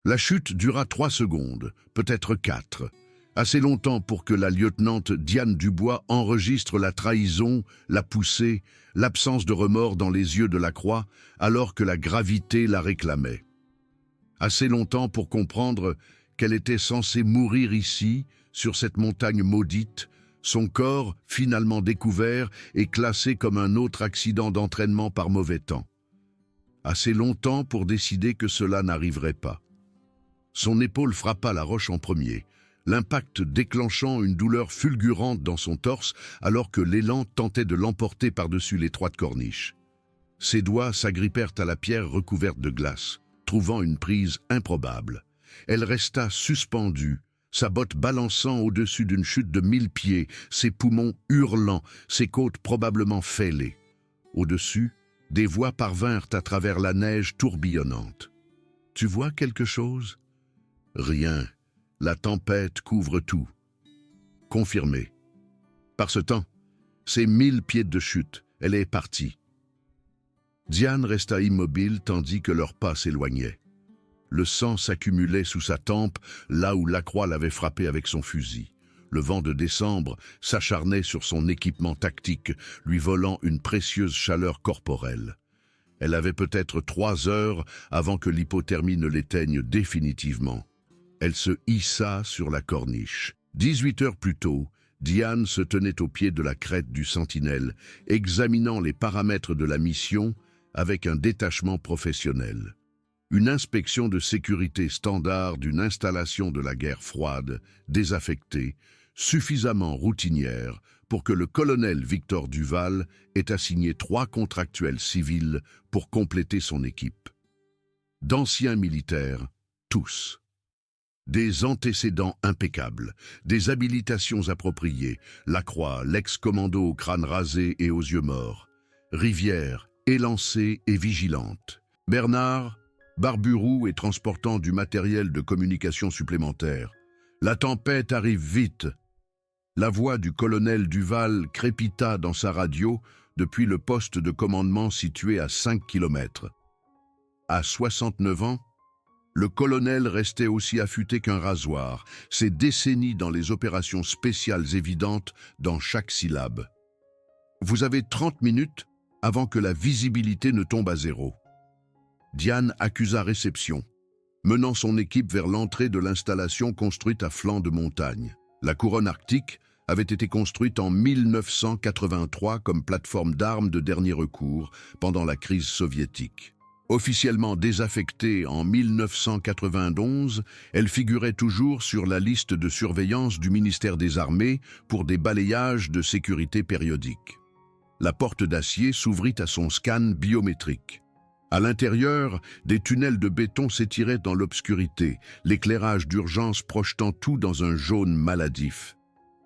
La chute dura 3 secondes, peut-être 4. Assez longtemps pour que la lieutenante Diane Dubois enregistre la trahison, la poussée, l'absence de remords dans les yeux de Lacroix, alors que la gravité la réclamait. Assez longtemps pour comprendre qu'elle était censée mourir ici, sur cette montagne maudite, son corps, finalement découvert, et classé comme un autre accident d'entraînement par mauvais temps. Assez longtemps pour décider que cela n'arriverait pas. Son épaule frappa la roche en premier, l'impact déclenchant une douleur fulgurante dans son torse alors que l'élan tentait de l'emporter par-dessus l'étroite corniche. Ses doigts s'agrippèrent à la pierre recouverte de glace, trouvant une prise improbable. Elle resta suspendue, sa botte balançant au-dessus d'une chute de 1000 pieds, ses poumons hurlant, ses côtes probablement fêlées. Au-dessus, des voix parvinrent à travers la neige tourbillonnante. « Tu vois quelque chose ?» « Rien. La tempête couvre tout. » Confirmé. Par ce temps, c'est 1000 pieds de chute. Elle est partie. Diane resta immobile tandis que leurs pas s'éloignaient. Le sang s'accumulait sous sa tempe, là où Lacroix l'avait frappé avec son fusil. Le vent de décembre s'acharnait sur son équipement tactique, lui volant une précieuse chaleur corporelle. Elle avait peut-être 3 heures avant que l'hypothermie ne l'éteigne définitivement. Elle se hissa sur la corniche. 18 heures plus tôt, Diane se tenait au pied de la crête du Sentinelle, examinant les paramètres de la mission avec un détachement professionnel. Une inspection de sécurité standard d'une installation de la guerre froide, désaffectée, suffisamment routinière pour que le colonel Victor Duval ait assigné 3 contractuels civils pour compléter son équipe. D'anciens militaires, tous. Des antécédents impeccables, des habilitations appropriées, Lacroix, l'ex-commando au crâne rasé et aux yeux morts, Rivière, élancée et vigilante, Bernard, barbu-roux et transportant du matériel de communication supplémentaire. La tempête arrive vite. La voix du colonel Duval crépita dans sa radio depuis le poste de commandement situé à 5 kilomètres. À 69 ans, le colonel restait aussi affûté qu'un rasoir, ses décennies dans les opérations spéciales évidentes dans chaque syllabe. Vous avez 30 minutes avant que la visibilité ne tombe à 0. Diane accusa réception, menant son équipe vers l'entrée de l'installation construite à flanc de montagne. La couronne arctique avait été construite en 1983 comme plateforme d'armes de dernier recours pendant la crise soviétique. Officiellement désaffectée en 1991, elle figurait toujours sur la liste de surveillance du ministère des Armées pour des balayages de sécurité périodiques. La porte d'acier s'ouvrit à son scan biométrique. À l'intérieur, des tunnels de béton s'étiraient dans l'obscurité, l'éclairage d'urgence projetant tout dans un jaune maladif.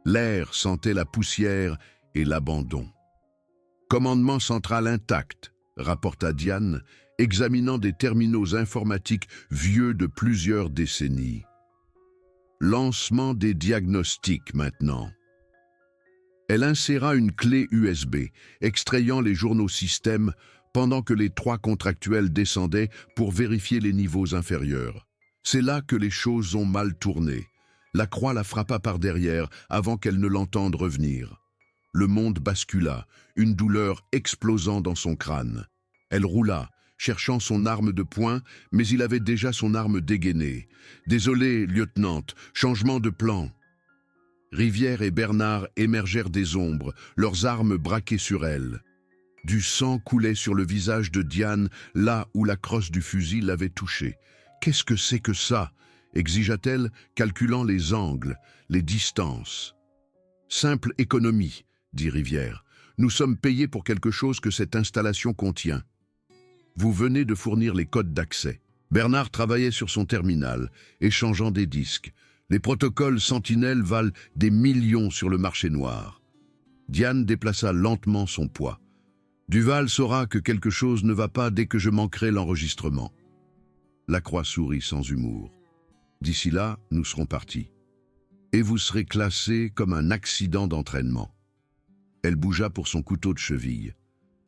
L'air sentait la poussière et l'abandon. « Commandement central intact », rapporta Diane, examinant des terminaux informatiques vieux de plusieurs décennies. Lancement des diagnostics maintenant. Elle inséra une clé USB, extrayant les journaux système pendant que les 3 contractuels descendaient pour vérifier les niveaux inférieurs. C'est là que les choses ont mal tourné. Lacroix la frappa par derrière avant qu'elle ne l'entende revenir. Le monde bascula, une douleur explosant dans son crâne. Elle roula, cherchant son arme de poing, mais il avait déjà son arme dégainée. « Désolé, lieutenante, changement de plan. » Rivière et Bernard émergèrent des ombres, leurs armes braquées sur elle. Du sang coulait sur le visage de Diane, là où la crosse du fusil l'avait touché. « Qu'est-ce que c'est que ça ?» exigea-t-elle, calculant les angles, les distances. « Simple économie, » dit Rivière. « Nous sommes payés pour quelque chose que cette installation contient. Vous venez de fournir les codes d'accès. » Bernard travaillait sur son terminal, échangeant des disques. Les protocoles Sentinelle valent des millions sur le marché noir. Diane déplaça lentement son poids. Duval saura que quelque chose ne va pas dès que je manquerai l'enregistrement. Lacroix sourit sans humour. D'ici là, nous serons partis. Et vous serez classé comme un accident d'entraînement. Elle bougea pour son couteau de cheville.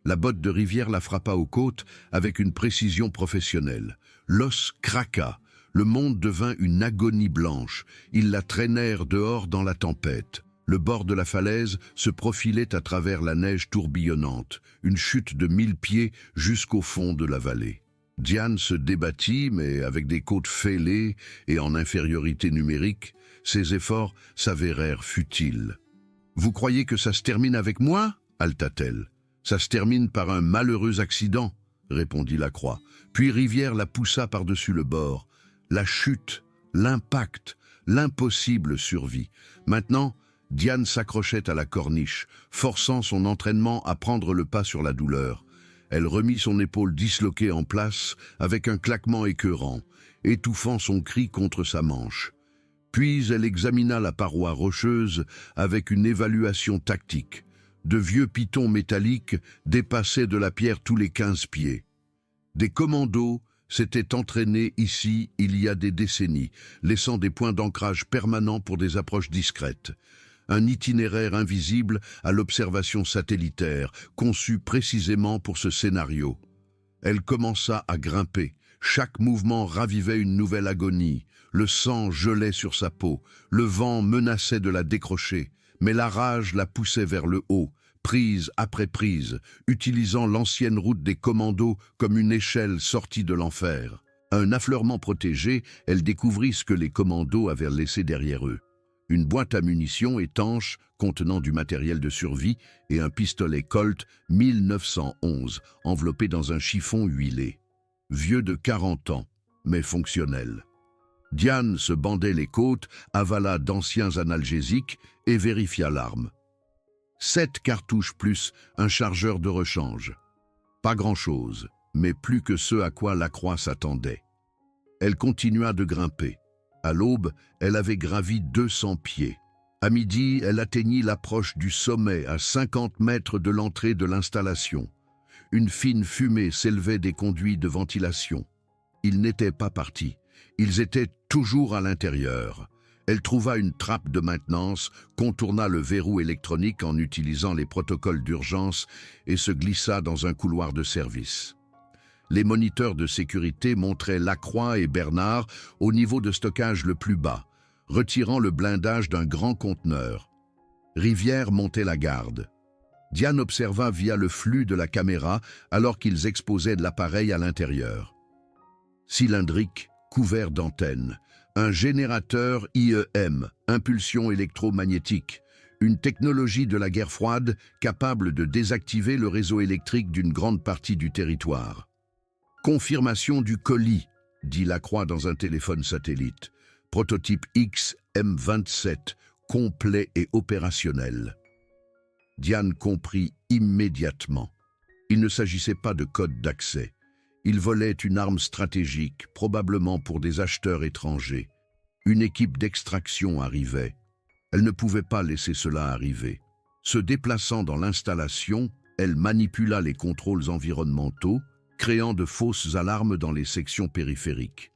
La botte de Rivière la frappa aux côtes avec une précision professionnelle. L'os craqua, Le monde devint une agonie blanche. Ils la traînèrent dehors dans la tempête. Le bord de la falaise se profilait à travers la neige tourbillonnante, une chute de 1000 pieds jusqu'au fond de la vallée. Diane se débattit, mais avec des côtes fêlées et en infériorité numérique, ses efforts s'avérèrent futiles. « Vous croyez que ça se termine avec moi ?» haleta-t-elle. « Ça se termine par un malheureux accident », répondit Lacroix. Puis Rivière la poussa par-dessus le bord. La chute, l'impact, l'impossible survie. Maintenant, Diane s'accrochait à la corniche, forçant son entraînement à prendre le pas sur la douleur. Elle remit son épaule disloquée en place avec un claquement écœurant, étouffant son cri contre sa manche. Puis elle examina la paroi rocheuse avec une évaluation tactique. De vieux pitons métalliques dépassaient de la pierre tous les 15 pieds. Des commandos s'étaient entraînés ici il y a des décennies, laissant des points d'ancrage permanents pour des approches discrètes. Un itinéraire invisible à l'observation satellitaire, conçu précisément pour ce scénario. Elle commença à grimper. Chaque mouvement ravivait une nouvelle agonie. Le sang gelait sur sa peau. Le vent menaçait de la décrocher. Mais la rage la poussait vers le haut, prise après prise, utilisant l'ancienne route des commandos comme une échelle sortie de l'enfer. Un affleurement protégé, elle découvrit ce que les commandos avaient laissé derrière eux. Une boîte à munitions étanche contenant du matériel de survie et un pistolet Colt 1911 enveloppé dans un chiffon huilé. Vieux de 40 ans, mais fonctionnel. Diane se bandait les côtes, avala d'anciens analgésiques et vérifia l'arme. 7 cartouches plus un chargeur de rechange. Pas grand-chose, mais plus que ce à quoi Lacroix s'attendait. Elle continua de grimper. À l'aube, elle avait gravi 200 pieds. À midi, elle atteignit l'approche du sommet à 50 mètres de l'entrée de l'installation. Une fine fumée s'élevait des conduits de ventilation. Ils n'étaient pas partis. Ils étaient toujours à l'intérieur. Elle trouva une trappe de maintenance, contourna le verrou électronique en utilisant les protocoles d'urgence et se glissa dans un couloir de service. Les moniteurs de sécurité montraient Lacroix et Bernard au niveau de stockage le plus bas, retirant le blindage d'un grand conteneur. Rivière montait la garde. Diane observa via le flux de la caméra alors qu'ils exposaient de l'appareil à l'intérieur. Cylindrique, couvert d'antennes. Un générateur IEM, impulsion électromagnétique, une technologie de la guerre froide capable de désactiver le réseau électrique d'une grande partie du territoire. Confirmation du colis, dit Lacroix dans un téléphone satellite. Prototype XM27, complet et opérationnel. Diane comprit immédiatement. Il ne s'agissait pas de code d'accès. Il volait une arme stratégique, probablement pour des acheteurs étrangers. Une équipe d'extraction arrivait. Elle ne pouvait pas laisser cela arriver. Se déplaçant dans l'installation, elle manipula les contrôles environnementaux, créant de fausses alarmes dans les sections périphériques.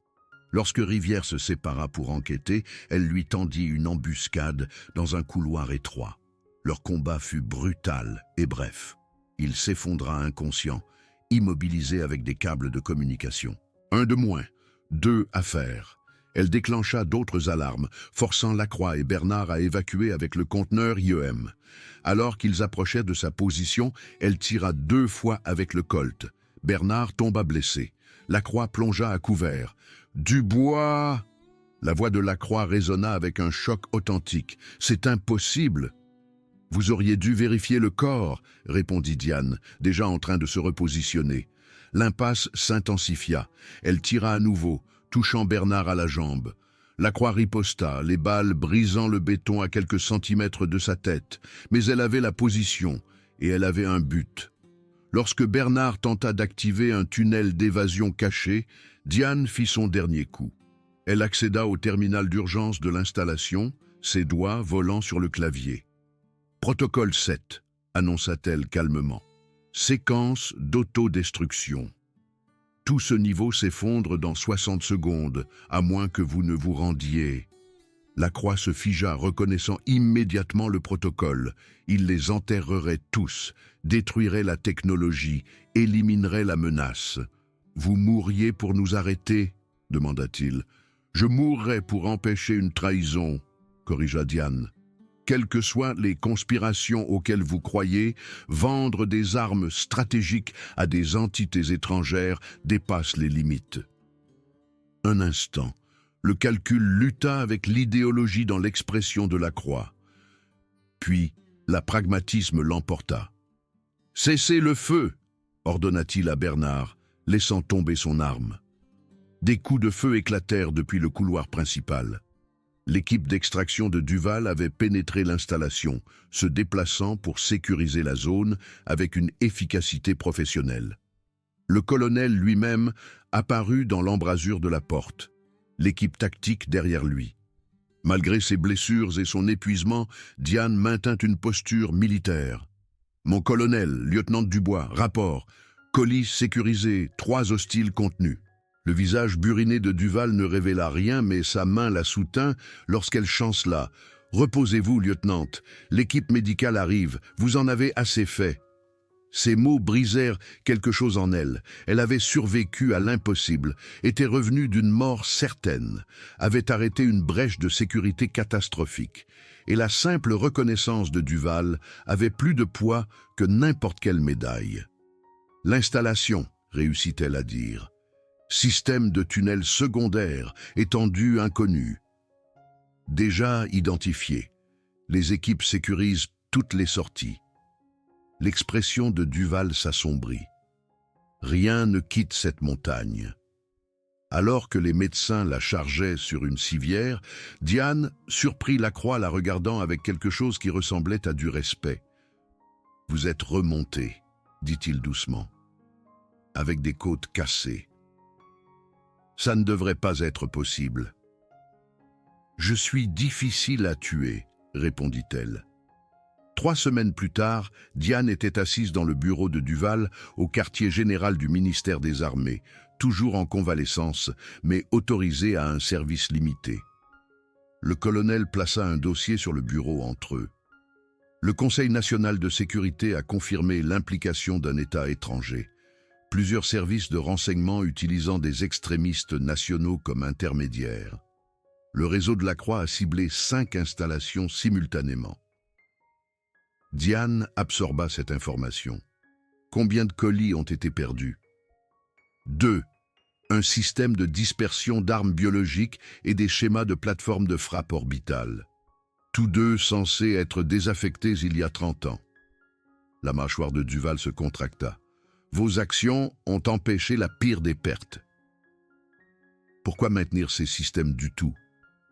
Lorsque Rivière se sépara pour enquêter, elle lui tendit une embuscade dans un couloir étroit. Leur combat fut brutal et bref. Il s'effondra inconscient, immobilisé avec des câbles de communication. Un de moins, 2 à faire. Elle déclencha d'autres alarmes, forçant Lacroix et Bernard à évacuer avec le conteneur IEM. Alors qu'ils approchaient de sa position, elle tira 2 fois avec le Colt. Bernard tomba blessé. Lacroix plongea à couvert. « Du bois !» La voix de Lacroix résonna avec un choc authentique. « C'est impossible !»« Vous auriez dû vérifier le corps !» répondit Diane, déjà en train de se repositionner. L'impasse s'intensifia. Elle tira à nouveau, touchant Bernard à la jambe. Lacroix riposta, les balles brisant le béton à quelques centimètres de sa tête. Mais elle avait la position, et elle avait un but. Lorsque Bernard tenta d'activer un tunnel d'évasion caché, Diane fit son dernier coup. Elle accéda au terminal d'urgence de l'installation, ses doigts volant sur le clavier. « Protocole 7 », annonça-t-elle calmement. « Séquence d'autodestruction. Tout ce niveau s'effondre dans 60 secondes, à moins que vous ne vous rendiez. » Lacroix se figea, reconnaissant immédiatement le protocole. Il les enterrerait tous, détruirait la technologie, éliminerait la menace. « Vous mourriez pour nous arrêter ?» demanda-t-il. « Je mourrai pour empêcher une trahison, corrigea Diane. Quelles que soient les conspirations auxquelles vous croyez, vendre des armes stratégiques à des entités étrangères dépasse les limites. Un instant, le calcul lutta avec l'idéologie dans l'expression de la croix. Puis, la pragmatisme l'emporta. « Cessez le feu !» ordonna-t-il à Bernard, laissant tomber son arme. Des coups de feu éclatèrent depuis le couloir principal. L'équipe d'extraction de Duval avait pénétré l'installation, se déplaçant pour sécuriser la zone avec une efficacité professionnelle. Le colonel lui-même apparut dans l'embrasure de la porte, l'équipe tactique derrière lui. Malgré ses blessures et son épuisement, Diane maintint une posture militaire. « Mon colonel, lieutenant Dubois, rapport. Colis sécurisé, 3 hostiles contenus. » Le visage buriné de Duval ne révéla rien, mais sa main la soutint lorsqu'elle chancela. « Reposez-vous, lieutenante. L'équipe médicale arrive. Vous en avez assez fait. » Ces mots brisèrent quelque chose en elle. Elle avait survécu à l'impossible, était revenue d'une mort certaine, avait arrêté une brèche de sécurité catastrophique. Et la simple reconnaissance de Duval avait plus de poids que n'importe quelle médaille. L'installation, réussit-elle à dire. Système de tunnels secondaires, étendue inconnue. Déjà identifié, les équipes sécurisent toutes les sorties. L'expression de Duval s'assombrit. Rien ne quitte cette montagne. Alors que les médecins la chargeaient sur une civière, Diane surprit Lacroix la regardant avec quelque chose qui ressemblait à du respect. « Vous êtes remonté, dit-il doucement, avec des côtes cassées. Ça ne devrait pas être possible. »« Je suis difficile à tuer, » répondit-elle. 3 semaines plus tard, Diane était assise dans le bureau de Duval, au quartier général du ministère des Armées, toujours en convalescence, mais autorisée à un service limité. Le colonel plaça un dossier sur le bureau entre eux. Le Conseil national de sécurité a confirmé l'implication d'un État étranger. Plusieurs services de renseignement utilisant des extrémistes nationaux comme intermédiaires. Le réseau de la Croix a ciblé 5 installations simultanément. Diane absorba cette information. Combien de colis ont été perdus? 2. Un système de dispersion d'armes biologiques et des schémas de plateformes de frappe orbitale. Tous 2 censés être désaffectés il y a 30 ans. La mâchoire de Duval se contracta. Vos actions ont empêché la pire des pertes. Pourquoi maintenir ces systèmes du tout?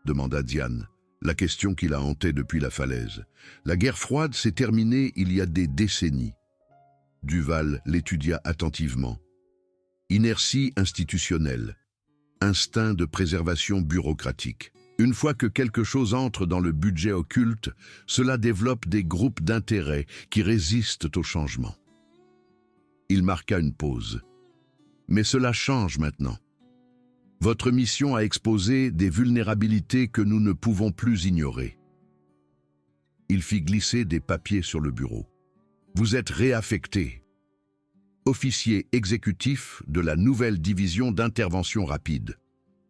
Demanda Diane. La question qui la hantait depuis la falaise. La guerre froide s'est terminée il y a des décennies. Duval l'étudia attentivement. Inertie institutionnelle. Instinct de préservation bureaucratique. Une fois que quelque chose entre dans le budget occulte, cela développe des groupes d'intérêt qui résistent au changement. Il marqua une pause. Mais cela change maintenant. Votre mission a exposé des vulnérabilités que nous ne pouvons plus ignorer. Il fit glisser des papiers sur le bureau. Vous êtes réaffecté. Officier exécutif de la nouvelle division d'intervention rapide.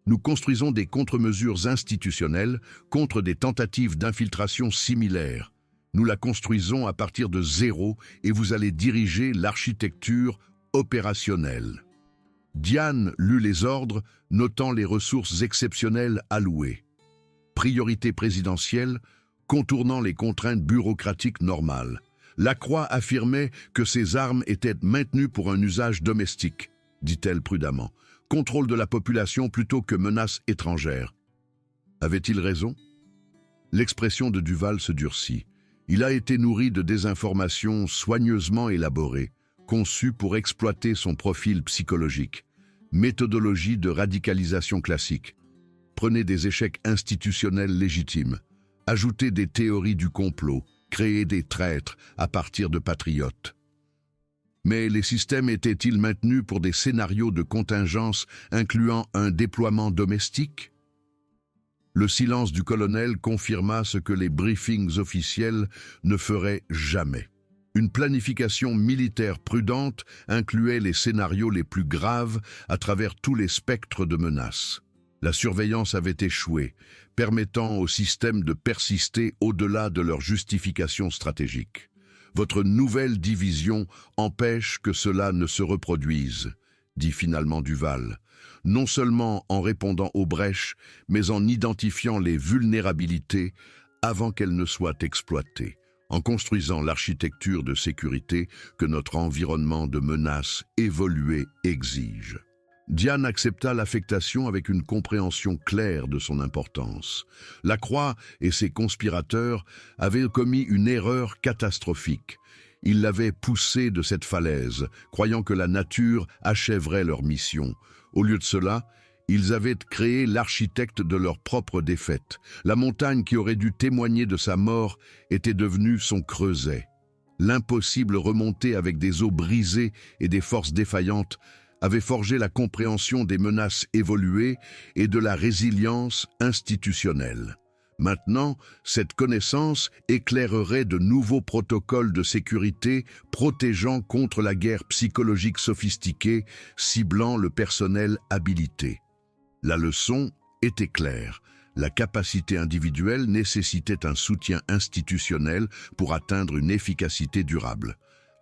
Nous construisons des contre-mesures institutionnelles contre des tentatives d'infiltration similaires. Nous la construisons à partir de 0 et vous allez diriger l'architecture opérationnelle. Diane lut les ordres, notant les ressources exceptionnelles allouées. Priorité présidentielle, contournant les contraintes bureaucratiques normales. Lacroix affirmait que ces armes étaient maintenues pour un usage domestique, dit-elle prudemment. Contrôle de la population plutôt que menace étrangère. Avait-il raison? L'expression de Duval se durcit. Il a été nourri de désinformations soigneusement élaborées, conçues pour exploiter son profil psychologique. Méthodologie de radicalisation classique. Prenez des échecs institutionnels légitimes. Ajoutez des théories du complot. Créer des traîtres à partir de patriotes. Mais les systèmes étaient-ils maintenus pour des scénarios de contingence incluant un déploiement domestique? Le silence du colonel confirma ce que les briefings officiels ne feraient jamais. Une planification militaire prudente incluait les scénarios les plus graves à travers tous les spectres de menaces. La surveillance avait échoué, permettant au système de persister au-delà de leur justification stratégique. Votre nouvelle division empêche que cela ne se reproduise, dit finalement Duval, non seulement en répondant aux brèches, mais en identifiant les vulnérabilités avant qu'elles ne soient exploitées, en construisant l'architecture de sécurité que notre environnement de menaces évolué exige. Diane accepta l'affectation avec une compréhension claire de son importance. La Croix et ses conspirateurs avaient commis une erreur catastrophique. Ils l'avaient poussée de cette falaise, croyant que la nature achèverait leur mission. Au lieu de cela, ils avaient créé l'architecte de leur propre défaite. La montagne qui aurait dû témoigner de sa mort était devenue son creuset. L'impossible remontée avec des eaux brisées et des forces défaillantes avait forgé la compréhension des menaces évoluées et de la résilience institutionnelle. Maintenant, cette connaissance éclairerait de nouveaux protocoles de sécurité protégeant contre la guerre psychologique sophistiquée, ciblant le personnel habilité. La leçon était claire. La capacité individuelle nécessitait un soutien institutionnel pour atteindre une efficacité durable.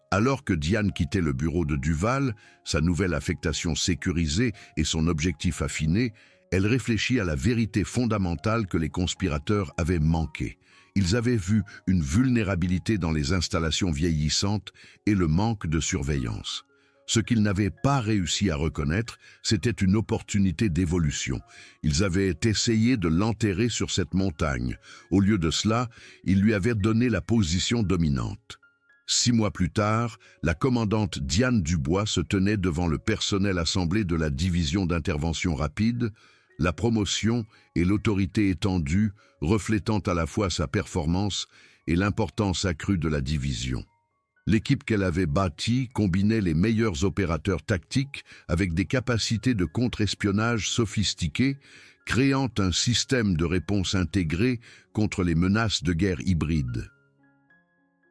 Alors que Diane quittait le bureau de Duval, sa nouvelle affectation sécurisée et son objectif affiné, elle réfléchit à la vérité fondamentale que les conspirateurs avaient manquée. Ils avaient vu une vulnérabilité dans les installations vieillissantes et le manque de surveillance. Ce qu'ils n'avaient pas réussi à reconnaître, c'était une opportunité d'évolution. Ils avaient essayé de l'enterrer sur cette montagne. Au lieu de cela, ils lui avaient donné la position dominante. 6 mois plus tard, la commandante Diane Dubois se tenait devant le personnel assemblé de la division d'intervention rapide, la promotion et l'autorité étendue reflétant à la fois sa performance et l'importance accrue de la division. L'équipe qu'elle avait bâtie combinait les meilleurs opérateurs tactiques avec des capacités de contre-espionnage sophistiquées, créant un système de réponse intégré contre les menaces de guerre hybride.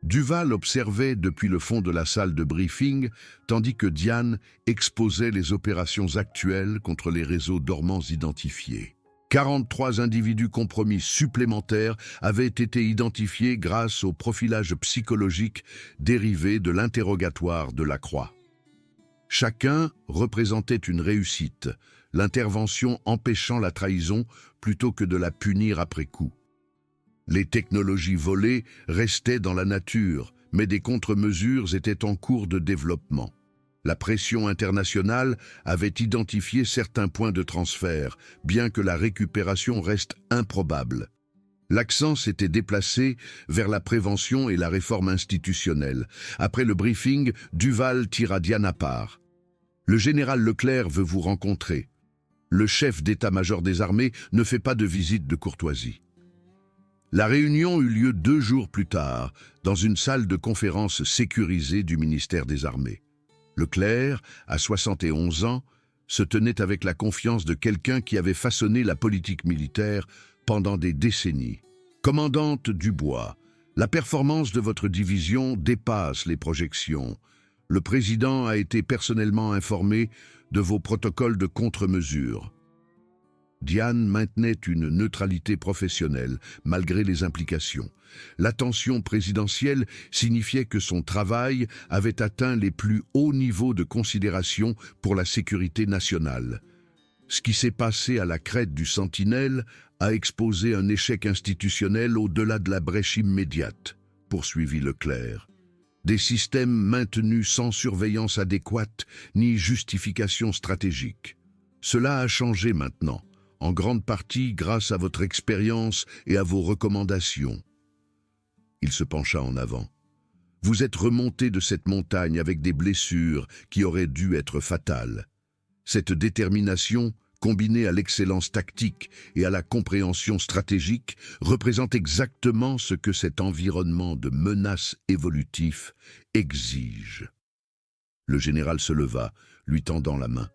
Duval observait depuis le fond de la salle de briefing, tandis que Diane exposait les opérations actuelles contre les réseaux dormants identifiés. 43 individus compromis supplémentaires avaient été identifiés grâce au profilage psychologique dérivé de l'interrogatoire de la Croix. Chacun représentait une réussite, l'intervention empêchant la trahison plutôt que de la punir après coup. Les technologies volées restaient dans la nature, mais des contre-mesures étaient en cours de développement. La pression internationale avait identifié certains points de transfert, bien que la récupération reste improbable. L'accent s'était déplacé vers la prévention et la réforme institutionnelle. Après le briefing, Duval tira Diane à part. « Le général Leclerc veut vous rencontrer. Le chef d'état-major des armées ne fait pas de visite de courtoisie. » La réunion eut lieu 2 jours plus tard, dans une salle de conférence sécurisée du ministère des Armées. Leclerc, à 71 ans, se tenait avec la confiance de quelqu'un qui avait façonné la politique militaire pendant des décennies. « Commandante Dubois, la performance de votre division dépasse les projections. Le président a été personnellement informé de vos protocoles de contre-mesures. » Diane maintenait une neutralité professionnelle, malgré les implications. L'attention présidentielle signifiait que son travail avait atteint les plus hauts niveaux de considération pour la sécurité nationale. Ce qui s'est passé à la crête du Sentinelle a exposé un échec institutionnel au-delà de la brèche immédiate, poursuivit Leclerc. Des systèmes maintenus sans surveillance adéquate ni justification stratégique. Cela a changé maintenant, en grande partie grâce à votre expérience et à vos recommandations. Il se pencha en avant. Vous êtes remonté de cette montagne avec des blessures qui auraient dû être fatales. Cette détermination, combinée à l'excellence tactique et à la compréhension stratégique, représente exactement ce que cet environnement de menace évolutif exige. Le général se leva, lui tendant la main.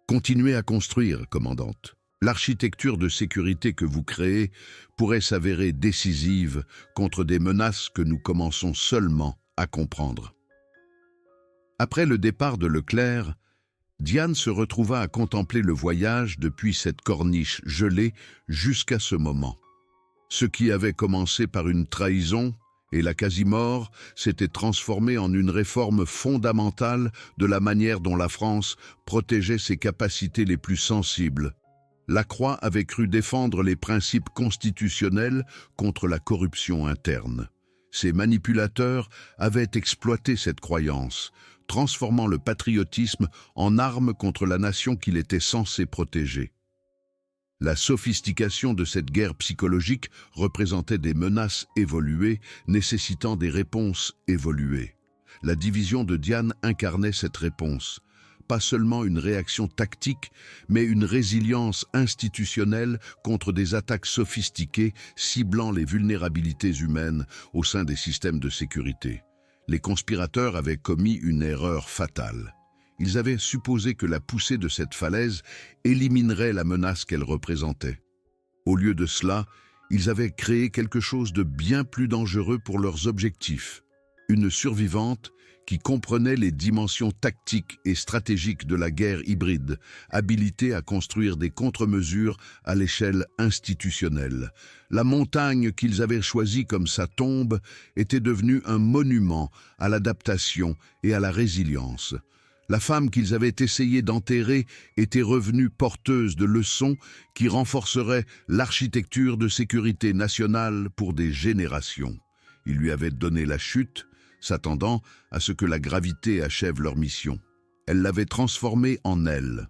Continuez à construire, commandante. L'architecture de sécurité que vous créez pourrait s'avérer décisive contre des menaces que nous commençons seulement à comprendre. Après le départ de Leclerc, Diane se retrouva à contempler le voyage depuis cette corniche gelée jusqu'à ce moment. Ce qui avait commencé par une trahison et la quasi-mort s'était transformé en une réforme fondamentale de la manière dont la France protégeait ses capacités les plus sensibles. Lacroix avait cru défendre les principes constitutionnels contre la corruption interne. Ces manipulateurs avaient exploité cette croyance, transformant le patriotisme en arme contre la nation qu'il était censé protéger. La sophistication de cette guerre psychologique représentait des menaces évoluées, nécessitant des réponses évoluées. La division de Diane incarnait cette réponse. Pas seulement une réaction tactique, mais une résilience institutionnelle contre des attaques sophistiquées ciblant les vulnérabilités humaines au sein des systèmes de sécurité. Les conspirateurs avaient commis une erreur fatale. Ils avaient supposé que la poussée de cette falaise éliminerait la menace qu'elle représentait. Au lieu de cela, ils avaient créé quelque chose de bien plus dangereux pour leurs objectifs. Une survivante qui comprenait les dimensions tactiques et stratégiques de la guerre hybride, habilitée à construire des contre-mesures à l'échelle institutionnelle. La montagne qu'ils avaient choisie comme sa tombe était devenue un monument à l'adaptation et à la résilience. La femme qu'ils avaient essayé d'enterrer était revenue porteuse de leçons qui renforceraient l'architecture de sécurité nationale pour des générations. Ils lui avaient donné la chute, s'attendant à ce que la gravité achève leur mission. Elle l'avait transformée en elle.